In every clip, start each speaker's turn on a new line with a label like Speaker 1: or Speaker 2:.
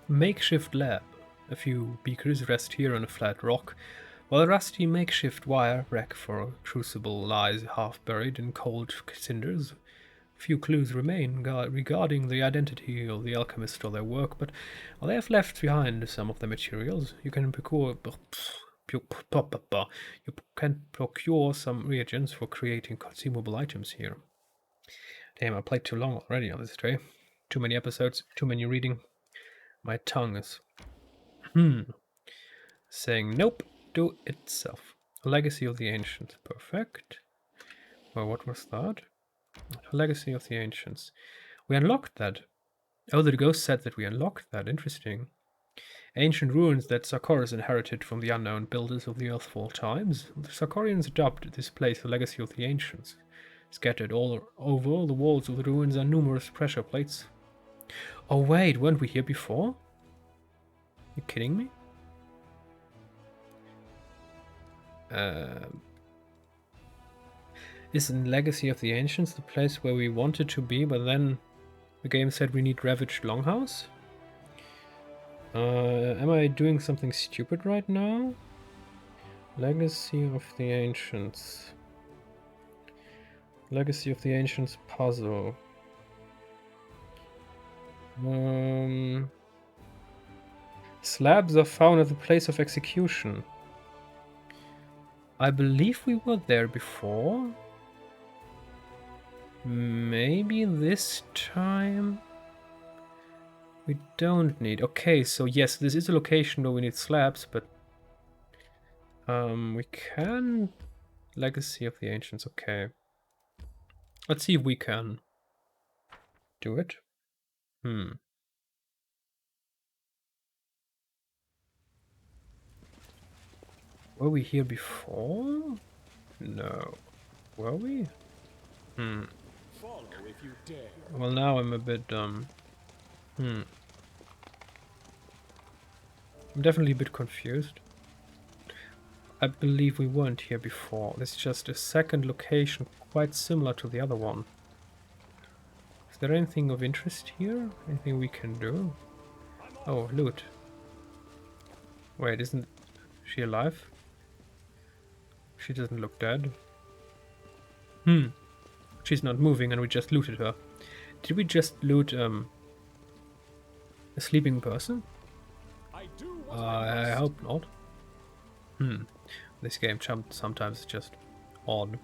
Speaker 1: makeshift lab. A few beakers rest here on a flat rock, while a rusty makeshift wire rack for a crucible lies half buried in cold cinders. Few clues remain regarding the identity of the alchemist or their work, but they have left behind some of the materials. You can procure some reagents for creating consumable items here. Damn, I played too long already on this day. Too many episodes, too many reading. My tongue is saying nope to itself. Legacy of the Ancients. Perfect. Well, what was that? Legacy of the Ancients. We unlocked that. Oh, the ghost said that we unlocked that. Interesting. Ancient ruins that Sarkorians inherited from the unknown builders of the Earthfall times. The Sarkorians adopted this place the legacy of the Ancients. Scattered all over the walls of the ruins are numerous pressure plates. Oh wait, weren't we here before? You kidding me? Isn't Legacy of the Ancients the place where we wanted to be, but then the game said we need Ravaged Longhouse? Am I doing something stupid right now? Legacy of the Ancients. Legacy of the Ancients puzzle. Slabs are found at the place of execution. I believe we were there before. Maybe this time we don't need. Okay, so yes, this is a location where we need slabs, but we can Legacy of the Ancients. Okay, let's see if we can do it. Were we here before? No. Were we?
Speaker 2: Follow if you dare.
Speaker 1: Well, now I'm a bit I'm definitely a bit confused. I believe we weren't here before. This is just a second location quite similar to the other one. Is there anything of interest here? Anything we can do? Oh, loot. Wait, isn't she alive? She doesn't look dead. She's not moving and we just looted her. Did we just loot a sleeping person? I hope not. This game sometimes is just odd.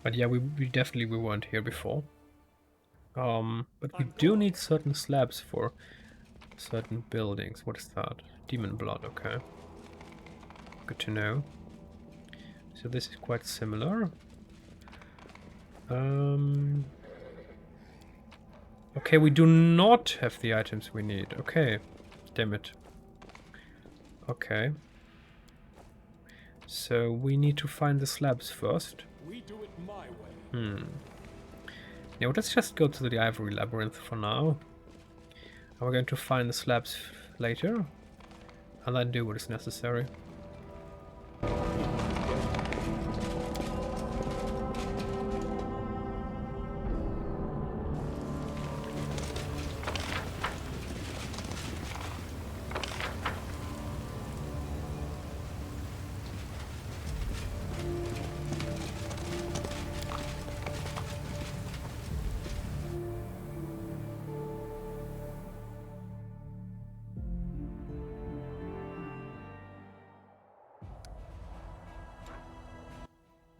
Speaker 1: But yeah, we definitely weren't here before. But we do need certain slabs for certain buildings. What is that? Demon blood, okay. Good to know. So this is quite similar. Okay, we do not have the items we need. Okay. Damn it. Okay. So we need to find the slabs first.
Speaker 2: We do it my way.
Speaker 1: Yeah, well, let's just go to the Ivory Labyrinth for now. And we're going to find the slabs later. And then do what is necessary.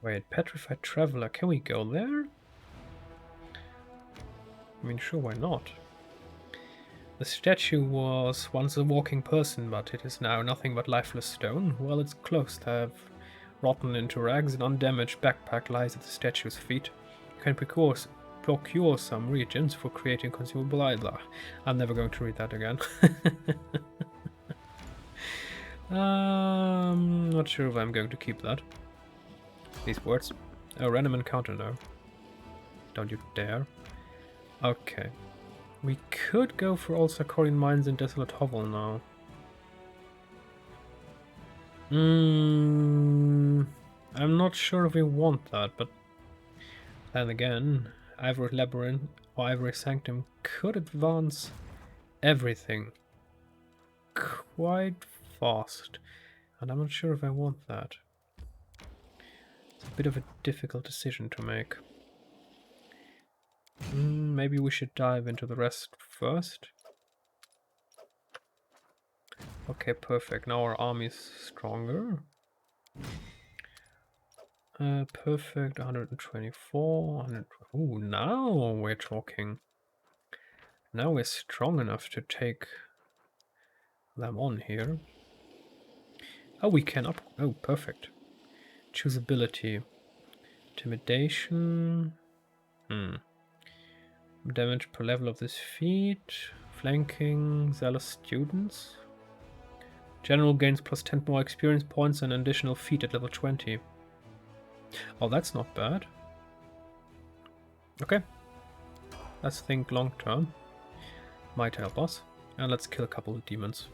Speaker 1: Wait, Petrified Traveler, can we go there? I mean, sure, why not? The statue was once a walking person, but it is now nothing but lifeless stone. Well, its clothes have rotten into rags, an undamaged backpack lies at the statue's feet. You can procure some reagents for creating consumable items. I'm never going to read that again. Not sure if I'm going to keep that. These words. Oh, random encounter now. Don't you dare. Okay. We could go for all Sarkorian mines in Desolate Hovel now. I'm not sure if we want that, but Then again, Ivory Labyrinth or Ivory Sanctum could advance everything quite fast, and I'm not sure if I want that. It's a bit of a difficult decision to make. Maybe we should dive into the rest first. Okay, perfect. Now our army is stronger. Perfect. 124. 100. Ooh, now we're talking. Now we're strong enough to take them on here. Oh, we can up. Oh, perfect. Choose ability. Intimidation. Damage per level of this feat. Flanking. Zealous students. General gains plus 10 more experience points and an additional feat at level 20. Oh, that's not bad. Okay. Let's think long term. Might help us. And let's kill a couple of demons.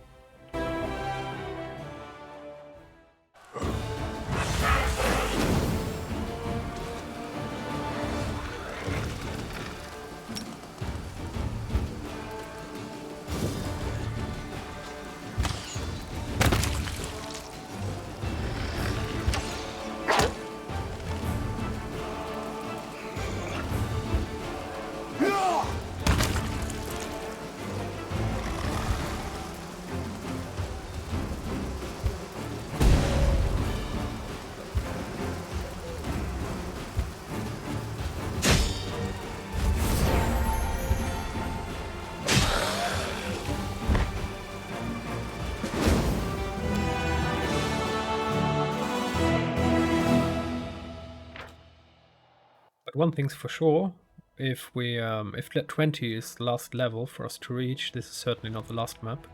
Speaker 1: But one thing's for sure, if 20 is the last level for us to reach, this is certainly not the last map.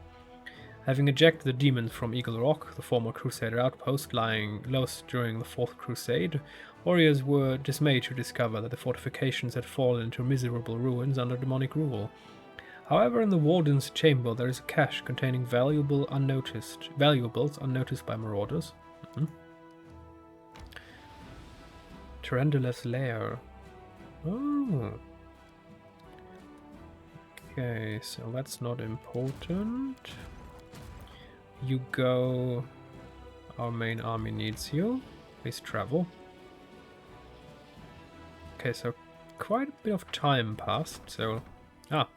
Speaker 1: Having ejected the demons from Eagle Rock, the former Crusader outpost lying lost during the Fourth Crusade, warriors were dismayed to discover that the fortifications had fallen into miserable ruins under demonic rule. However, in the Warden's chamber there is a cache containing valuables unnoticed by marauders. Tarantula's lair. Oh. Okay, so that's not important. You go. Our main army needs you. Please travel. Okay, so quite a bit of time passed, so... Bell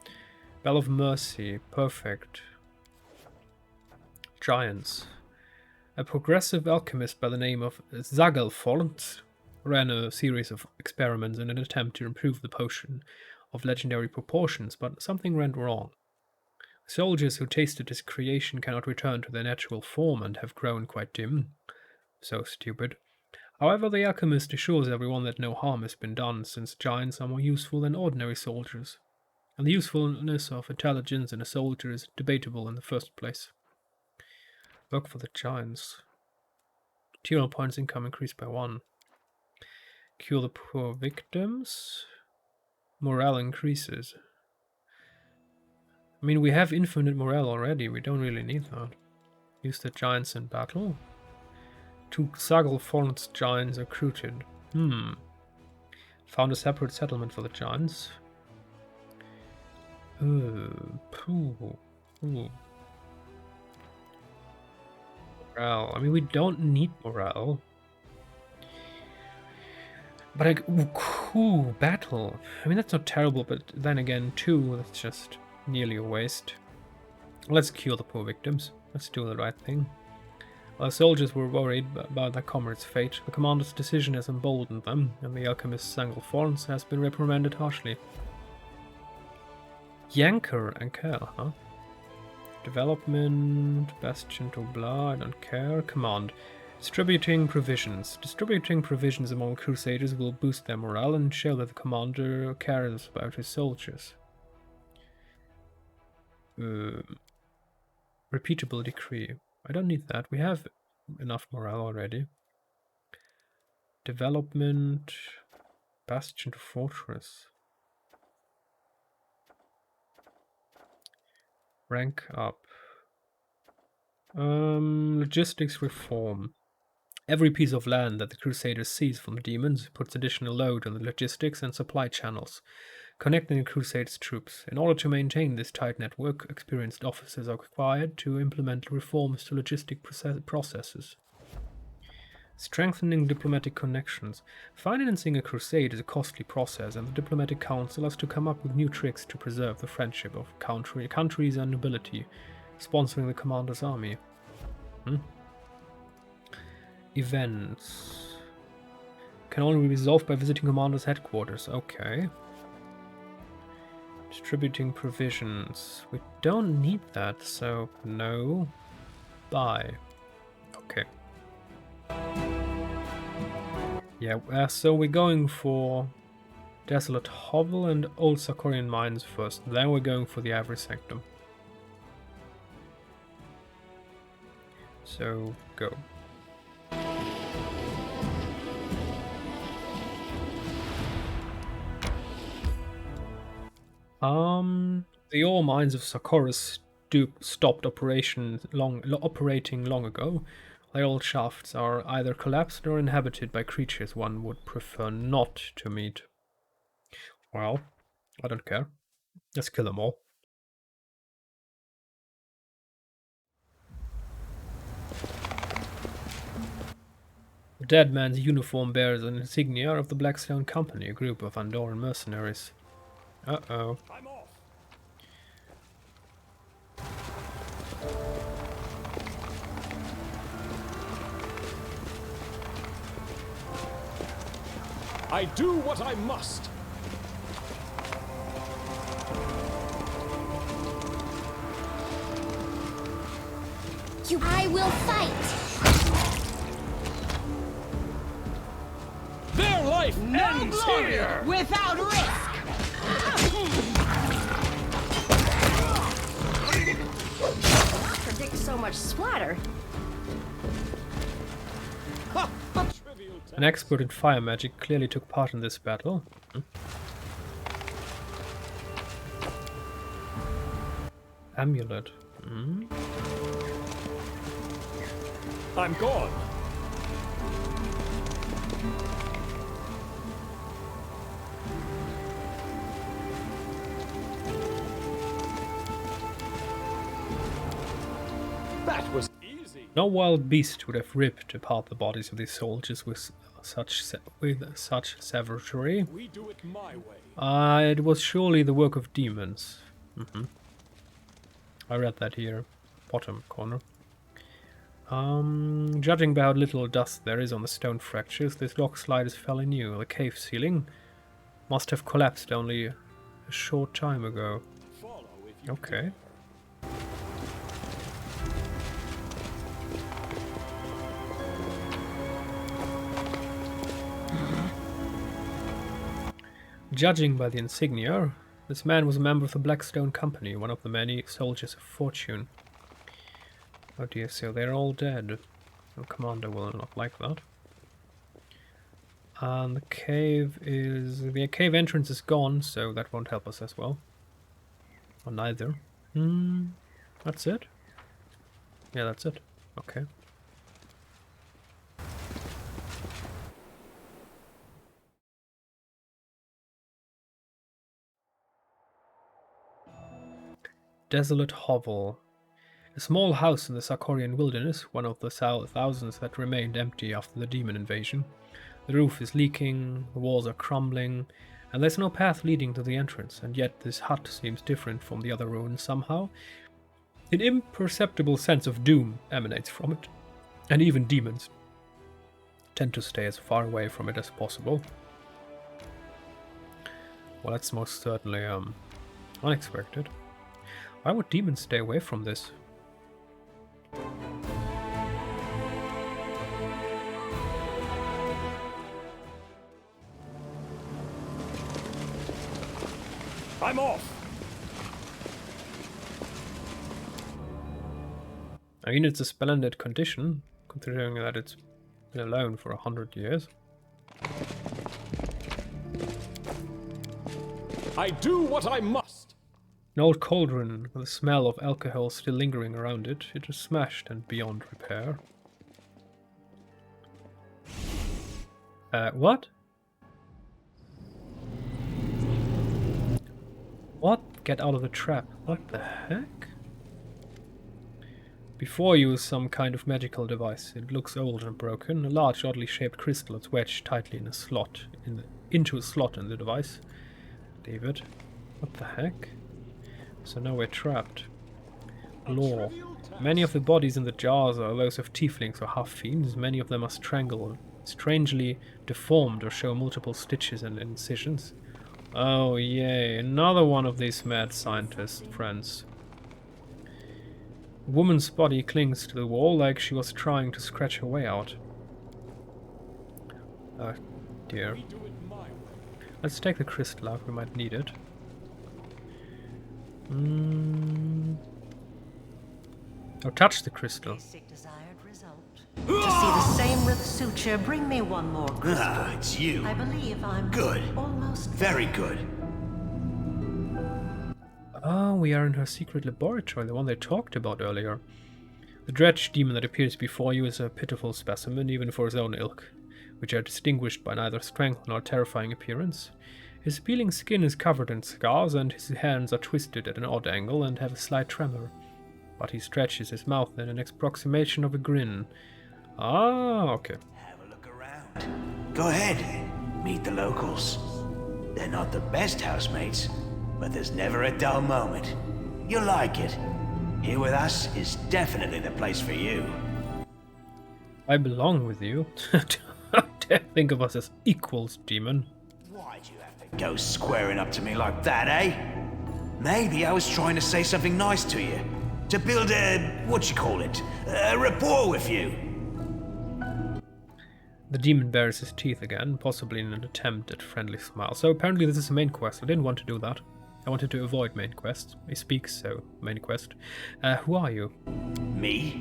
Speaker 1: of Mercy. Perfect. Giants. A progressive alchemist by the name of Zagelfort ran a series of experiments in an attempt to improve the potion of legendary proportions, but something went wrong. Soldiers who tasted his creation cannot return to their natural form and have grown quite dim. So stupid. However, the alchemist assures everyone that no harm has been done, since giants are more useful than ordinary soldiers, and the usefulness of intelligence in a soldier is debatable in the first place. Work for the giants. Material points income increased by 1. Cure the poor victims. Morale increases. I mean, we have infinite morale already. We don't really need that. Use the giants in battle. 2 Zagelforn's giants recruited. Found a separate settlement for the giants. Morale. I mean, we don't need morale. But cool battle. I mean, that's not terrible, but then again, 2, that's just nearly a waste. Let's cure the poor victims. Let's do the right thing. While soldiers were worried about their comrade's fate, the commander's decision has emboldened them, and the alchemist Zagelforn has been reprimanded harshly. Yanker and Kerr, huh? Development, Bastion to Blah, I don't care. Command. Distributing provisions. Distributing provisions among crusaders will boost their morale and show that the commander cares about his soldiers. Repeatable decree. I don't need that. We have enough morale already. Development. Bastion to fortress. Rank up. Logistics reform. Every piece of land that the Crusaders seize from the demons puts additional load on the logistics and supply channels, connecting the Crusades' troops. In order to maintain this tight network, experienced officers are required to implement reforms to logistic processes. Strengthening diplomatic connections. Financing a crusade is a costly process, and the diplomatic council has to come up with new tricks to preserve the friendship of countries and nobility, sponsoring the commander's army. Events. Can only be resolved by visiting commander's headquarters. Okay. Distributing provisions. We don't need that, so no. Buy. Okay. Yeah, so we're going for Desolate Hovel and Old Sarkorian Mines first. Then we're going for the Ivory Sanctum. So, go. The ore mines of Sarkoris stopped operating long ago. Their old shafts are either collapsed or inhabited by creatures one would prefer not to meet. Well, I don't care. Let's kill them all. The dead man's uniform bears an insignia of the Blackstone Company, a group of Andorran mercenaries. Uh-oh.
Speaker 2: I'm off. I do what I must.
Speaker 3: I will fight.
Speaker 2: Their life ends here.
Speaker 3: Without risk. Predict so much splatter.
Speaker 1: An expert in fire magic clearly took part in this battle. Amulet.
Speaker 2: I'm gone. That was easy.
Speaker 1: No wild beast would have ripped apart the bodies of these soldiers with such savagery.
Speaker 2: We do it my way.
Speaker 1: It was surely the work of demons. I read that here, bottom corner. Judging by how little dust there is on the stone fractures, this rock slide is fairly new. The cave ceiling must have collapsed only a short time ago.
Speaker 2: Follow if you
Speaker 1: Okay. Judging by the insignia, this man was a member of the Blackstone Company, one of the many soldiers of fortune. Oh dear, so they're all dead. The commander will not like that. And the cave entrance is gone, so that won't help us as well. Or neither. That's it? Yeah, that's it. Okay. Desolate Hovel. A small house in the Sarkorian wilderness, one of the thousands that remained empty after the demon invasion. The roof is leaking, the walls are crumbling, and there's no path leading to the entrance, and yet this hut seems different from the other ruins somehow. An imperceptible sense of doom emanates from it, and even demons tend to stay as far away from it as possible. Well, that's most certainly unexpected. Why would demons stay away from this?
Speaker 2: I'm off.
Speaker 1: I mean, it's a splendid condition, considering that it's been alone for 100 years.
Speaker 2: I do what I must.
Speaker 1: An old cauldron with the smell of alcohol still lingering around it. It is smashed and beyond repair. What? What? Get out of the trap. What the heck? Before you is some kind of magical device. It looks old and broken. A large, oddly shaped crystal is wedged tightly in a slot, into a slot in the device. David. What the heck? So now we're trapped. Lore. Many of the bodies in the jars are those of tieflings or half-fiends. Many of them are strangled, strangely deformed, or show multiple stitches and incisions. Oh yay, another one of these mad scientist friends. A woman's body clings to the wall like she was trying to scratch her way out. Oh dear. Let's take the crystal out, we might need it. Oh, touch the crystal.
Speaker 4: Desired result. To see the same suture, bring me one more crystal.
Speaker 5: Ah, it's you.
Speaker 4: I believe I'm
Speaker 5: Good.
Speaker 4: Almost
Speaker 5: Very good.
Speaker 1: Oh, we are in her secret laboratory, the one they talked about earlier. The dredge demon that appears before you is a pitiful specimen, even for his own ilk, which are distinguished by neither strength nor terrifying appearance. His peeling skin is covered in scars, and his hands are twisted at an odd angle and have a slight tremor. But he stretches his mouth in an approximation of a grin. Ah, okay.
Speaker 5: Have a look around. Go ahead. Meet the locals. They're not the best housemates, but there's never a dull moment. You'll like it. Here with us is definitely the place for you.
Speaker 1: I belong with you. Don't dare think of us as equals, demon.
Speaker 5: Why'd you have to go squaring up to me like that, eh? Maybe I was trying to say something nice to you. To build a, a rapport with you.
Speaker 1: The demon bares his teeth again, possibly in an attempt at a friendly smile. So apparently this is a main quest. I didn't want to do that. I wanted to avoid main quests. He speaks, so main quest. Who are you?
Speaker 5: Me?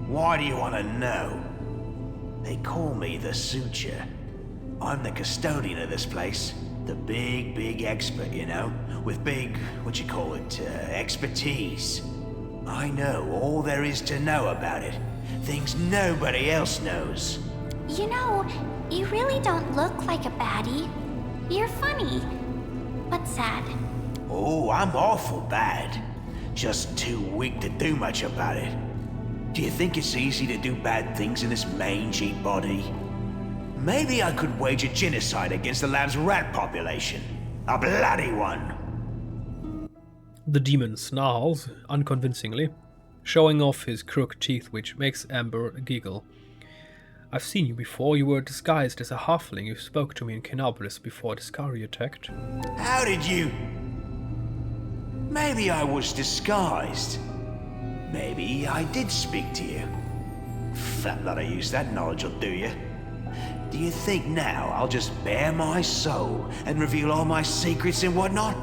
Speaker 5: Why do you want to know? They call me the Suture. I'm the custodian of this place. The big expert, you know? With big, expertise. I know all there is to know about it. Things nobody else knows.
Speaker 3: You know, you really don't look like a baddie. You're funny, but sad.
Speaker 5: Oh, I'm awful bad. Just too weak to do much about it. Do you think it's easy to do bad things in this mangy body? Maybe I could wage a genocide against the lab's rat population. A bloody one.
Speaker 1: The demon snarls, unconvincingly, showing off his crooked teeth, which makes Amber giggle. I've seen you before. You were disguised as a halfling. You spoke to me in Kinapolis before Discari attacked.
Speaker 5: How did you... Maybe I was disguised. Maybe I did speak to you. Fat lot of use that knowledge will do you. Do you think now I'll just bare my soul and reveal all my secrets and whatnot?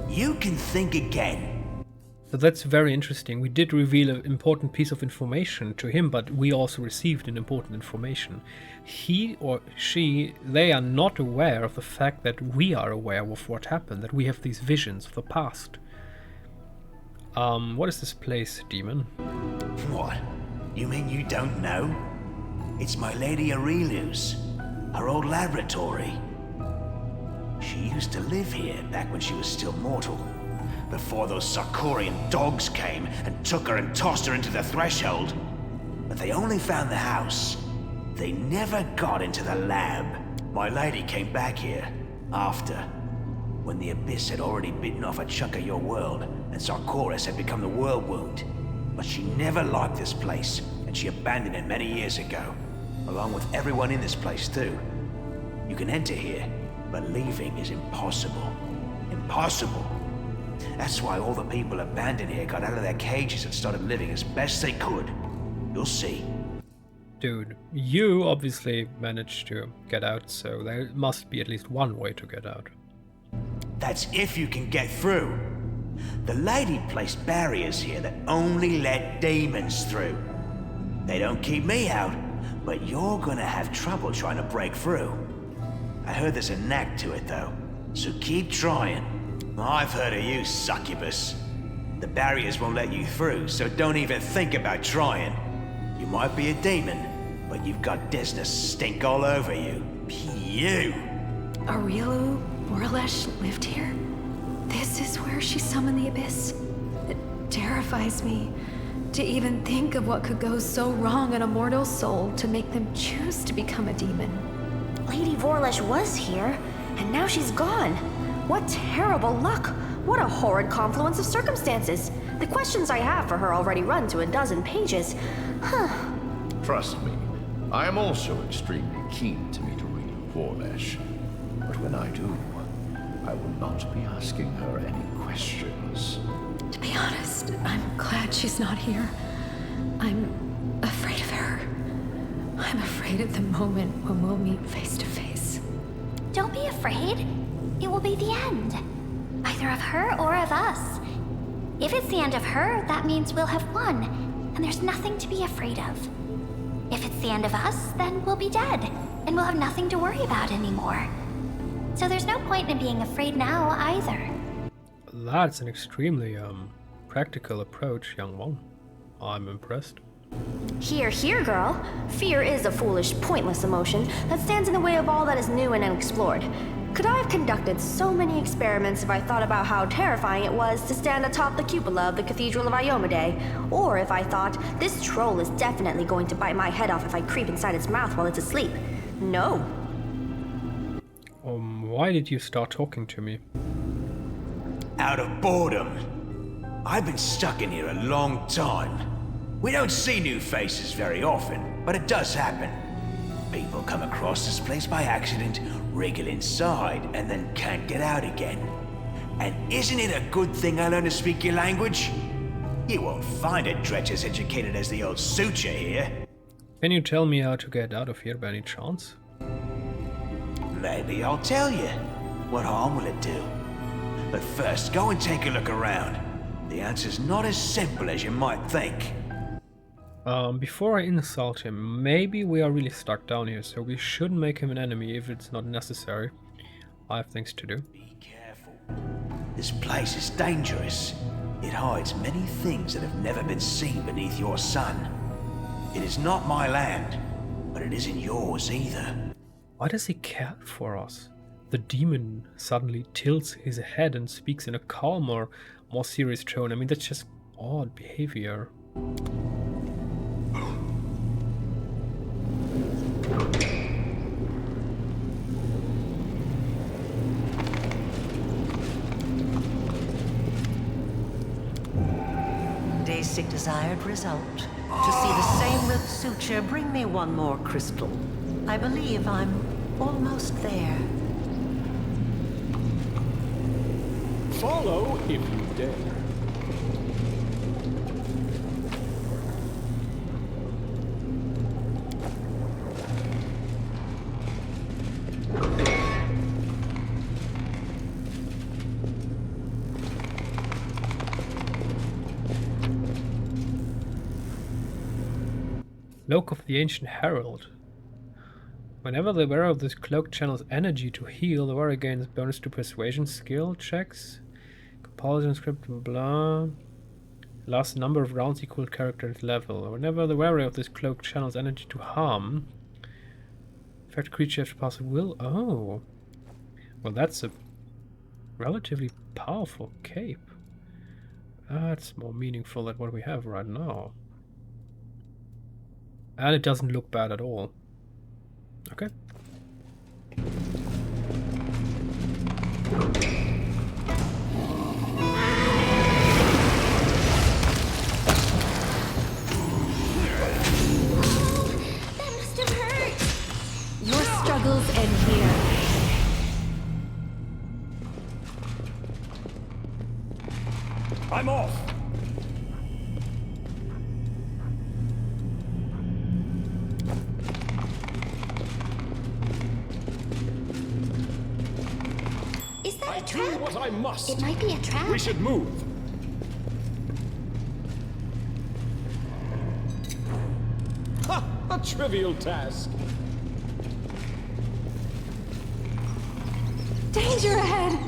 Speaker 5: You can think again.
Speaker 1: So that's very interesting. We did reveal an important piece of information to him, but we also received an important information. He or she, they are not aware of the fact that we are aware of what happened, that we have these visions of the past. What is this place, demon?
Speaker 5: What? You mean you don't know? It's my lady Arilu's, her old laboratory. She used to live here back when she was still mortal, before those Sarkorian dogs came and took her and tossed her into the threshold. But they only found the house. They never got into the lab. My lady came back here after, when the Abyss had already bitten off a chunk of your world and Sarkoris had become the world wound. But she never liked this place, and she abandoned it many years ago, along with everyone in this place too. You can enter here, but leaving is impossible. Impossible. That's why all the people abandoned here got out of their cages and started living as best they could. You'll see.
Speaker 1: Dude, you obviously managed to get out, so there must be at least one way to get out.
Speaker 5: That's if you can get through. The lady placed barriers here that only let demons through. They don't keep me out, but you're gonna have trouble trying to break through. I heard there's a knack to it though, so keep trying. I've heard of you, succubus. The barriers won't let you through, so don't even think about trying. You might be a demon, but you've got Desna stink all over you. Pew!
Speaker 6: Arilu Orlesh lived here? This is where she summoned the abyss? It terrifies me to even think of what could go so wrong in a mortal soul to make them choose to become a demon.
Speaker 7: Lady Vorlesh was here, and now she's gone. What terrible luck! What a horrid confluence of circumstances! The questions I have for her already run to a dozen pages. Huh.
Speaker 8: Trust me, I am also extremely keen to meet Arul Vorlesh. But when I do, I will not be asking her any questions.
Speaker 6: To be honest, I'm glad she's not here. I'm afraid of her. I'm afraid of the moment when we'll meet face to face.
Speaker 3: Don't be afraid. It will be the end. Either of her or of us. If it's the end of her, that means we'll have won, and there's nothing to be afraid of. If it's the end of us, then we'll be dead, and we'll have nothing to worry about anymore. So there's no point in being afraid now either.
Speaker 1: That's an extremely practical approach, young one. I'm impressed.
Speaker 7: Here, here, girl. Fear is a foolish, pointless emotion that stands in the way of all that is new and unexplored. Could I have conducted so many experiments if I thought about how terrifying it was to stand atop the cupola of the Cathedral of Iomade? Or if I thought, this troll is definitely going to bite my head off if I creep inside its mouth while it's asleep? No.
Speaker 1: Why did you start talking to me?
Speaker 5: Out of boredom. I've been stuck in here a long time. We don't see new faces very often, but it does happen. People come across this place by accident, wriggle inside, and then can't get out again. And isn't it a good thing I learned to speak your language? You won't find a dredge as educated as the old suture here.
Speaker 1: Can you tell me how to get out of here by any chance?
Speaker 5: Maybe I'll tell you. What harm will it do? But first, go and take a look around. The answer's not as simple as you might think.
Speaker 1: Before I insult him, maybe we are really stuck down here, so we shouldn't make him an enemy if it's not necessary. I have things to do.
Speaker 5: Be careful. This place is dangerous. It hides many things that have never been seen beneath your sun. It is not my land, but it isn't yours either.
Speaker 1: Why does he care for us? The demon suddenly tilts his head and speaks in a calmer, more serious tone. I mean, that's just odd behavior.
Speaker 4: Basic desired result. To see the same root suture, bring me one more crystal. I believe I'm almost there.
Speaker 2: Follow if you dare.
Speaker 1: Cloak of the Ancient Herald. Whenever the wearer of this cloak channels energy to heal, the wearer gains bonus to persuasion skill checks. Compulsion script, blah. Last number of rounds equal character's level. Whenever the wearer of this cloak channels energy to harm, affect creature has pass will. Oh. Well, that's a relatively powerful cape. That's more meaningful than what we have right now. And it doesn't look bad at all. Okay.
Speaker 3: That must have hurt.
Speaker 6: Your struggles end here.
Speaker 2: I'm off.
Speaker 3: Is that a
Speaker 2: Do
Speaker 3: trap?
Speaker 2: what I must.
Speaker 3: It might be a trap.
Speaker 2: We should move. Ha! A trivial task.
Speaker 6: Danger ahead!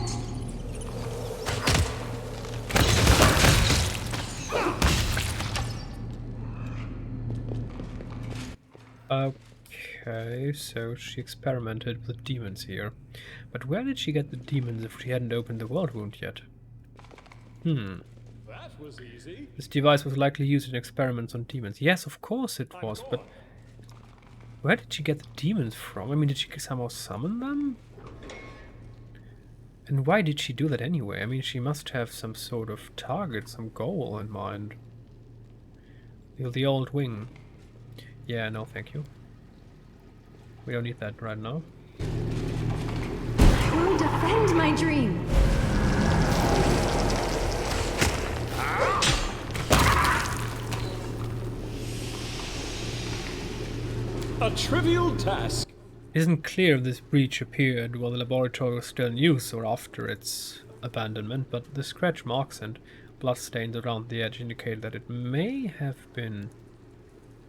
Speaker 1: Okay, so she experimented with demons here. But where did she get the demons if she hadn't opened the world wound yet?
Speaker 2: That was easy.
Speaker 1: This device was likely used in experiments on demons. Yes, of course it was, but where did she get the demons from? I mean, did she somehow summon them? And why did she do that anyway? I mean, she must have some sort of target, some goal in mind. The old wing. Yeah, no, thank you. We don't need that right now.
Speaker 6: I will defend my dream.
Speaker 2: A trivial task.
Speaker 1: It isn't clear if this breach appeared while the laboratory was still in use or after its abandonment, but the scratch marks and bloodstains around the edge indicate that it may have been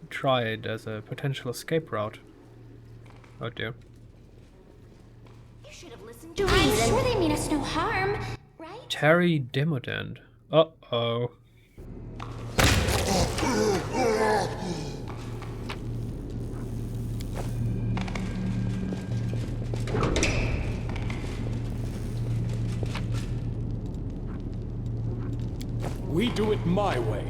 Speaker 1: tried as a potential escape route. Oh dear.
Speaker 7: You should have listened to
Speaker 3: I'm
Speaker 7: reason.
Speaker 3: sure they mean us no harm, right?
Speaker 1: Terry Demodend. Uh-oh.
Speaker 2: We do it my way.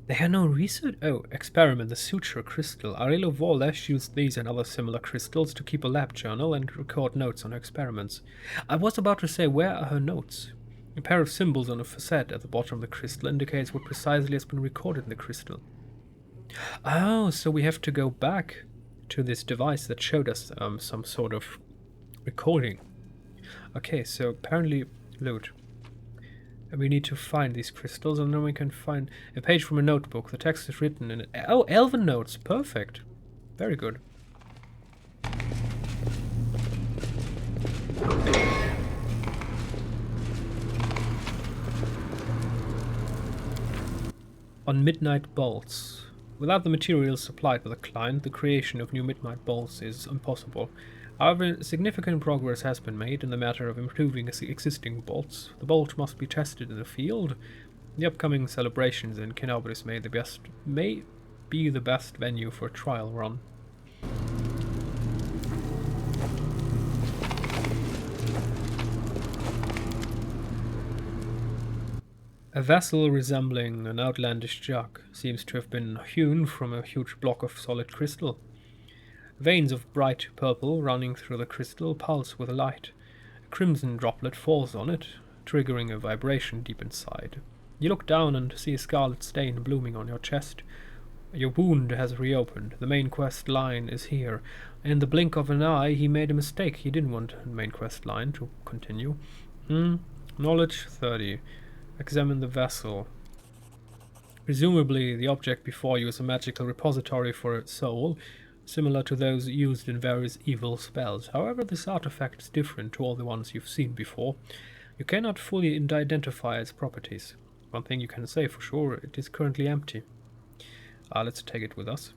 Speaker 1: They had no research. Oh, experiment the suture crystal. Arul Vorlesh used these and other similar crystals to keep a lab journal and record notes on her experiments. I was about to say, where are her notes? A pair of symbols on a facet at the bottom of the crystal indicates what precisely has been recorded in the crystal. Oh, so we have to go back to this device that showed us some sort of recording. Okay, so apparently loot. We need to find these crystals, and then we can find a page from a notebook. The text is written in it. Oh, elven notes. Perfect. Very good. On midnight bolts. Without the materials supplied by the client, the creation of new midnight bolts is impossible. However, significant progress has been made in the matter of improving existing bolts. The bolt must be tested in the field. The upcoming celebrations in Kenabris may be the best venue for a trial run. A vessel resembling an outlandish jug seems to have been hewn from a huge block of solid crystal. Veins of bright purple running through the crystal pulse with light. A crimson droplet falls on it, triggering a vibration deep inside. You look down and see a scarlet stain blooming on your chest. Your wound has reopened. The main quest line is here. In the blink of an eye, he made a mistake. He didn't want the main quest line to continue. Knowledge 30. Examine the vessel. Presumably, the object before you is a magical repository for a soul, similar to those used in various evil spells. However, this artifact is different to all the ones you've seen before. You cannot fully identify its properties. One thing you can say for sure, it is currently empty. Let's take it with us.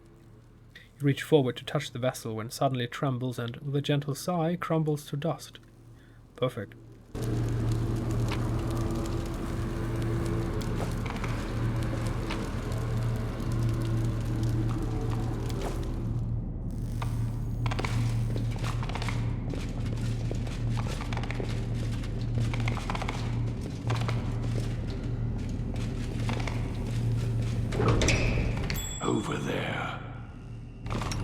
Speaker 1: You reach forward to touch the vessel when suddenly it trembles and, with a gentle sigh, crumbles to dust. Perfect.
Speaker 8: Over there.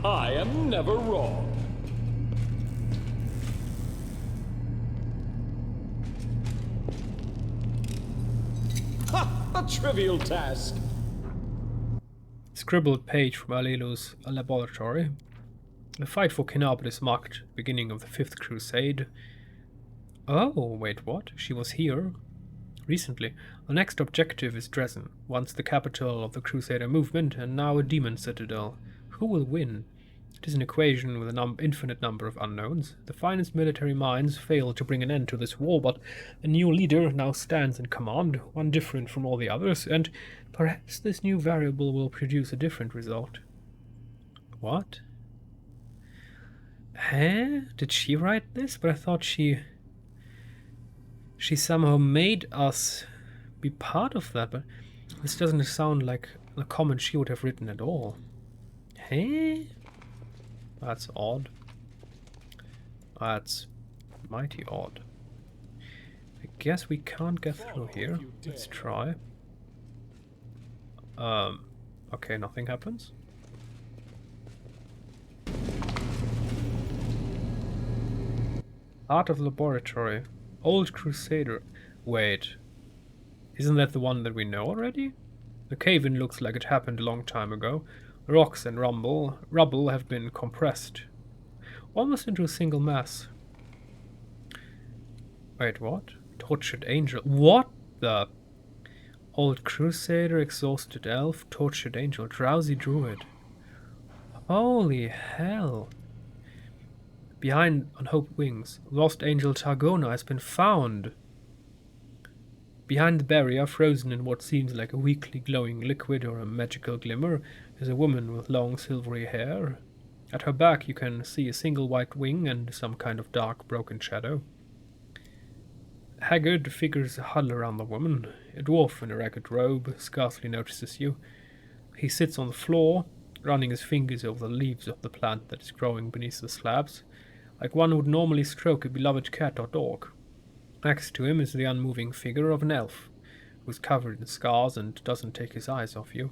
Speaker 2: I am never wrong. Ha! A trivial task.
Speaker 1: Scribbled page from Alilu's laboratory. The fight for Kenabris marked the beginning of the Fifth Crusade. Oh, wait, what? She was here? Recently. The next objective is Dresden, once the capital of the Crusader movement, and now a demon citadel. Who will win? It is an equation with an infinite number of unknowns. The finest military minds failed to bring an end to this war, but a new leader now stands in command, one different from all the others, and perhaps this new variable will produce a different result. What? Huh? Did she write this? But I thought she somehow made us be part of that, but this doesn't sound like a comment she would have written at all. Hey? That's odd. That's mighty odd. I guess we can't get through here. Let's try. Okay, nothing happens. Art of Laboratory. Old Crusader. Wait. Isn't that the one that we know already? The cave-in looks like it happened a long time ago. Rocks and rubble have been compressed. Almost into a single mass. Wait, what? Tortured angel. What the? Old Crusader, exhausted elf, tortured angel, drowsy druid. Holy hell. Behind unhoped wings, lost angel Targona has been found. Behind the barrier, frozen in what seems like a weakly glowing liquid or a magical glimmer, is a woman with long silvery hair. At her back you can see a single white wing and some kind of dark broken shadow. Haggard figures huddle around the woman. A dwarf in a ragged robe scarcely notices you. He sits on the floor, running his fingers over the leaves of the plant that is growing beneath the slabs, like one would normally stroke a beloved cat or dog. Next to him is the unmoving figure of an elf, who is covered in scars and doesn't take his eyes off you.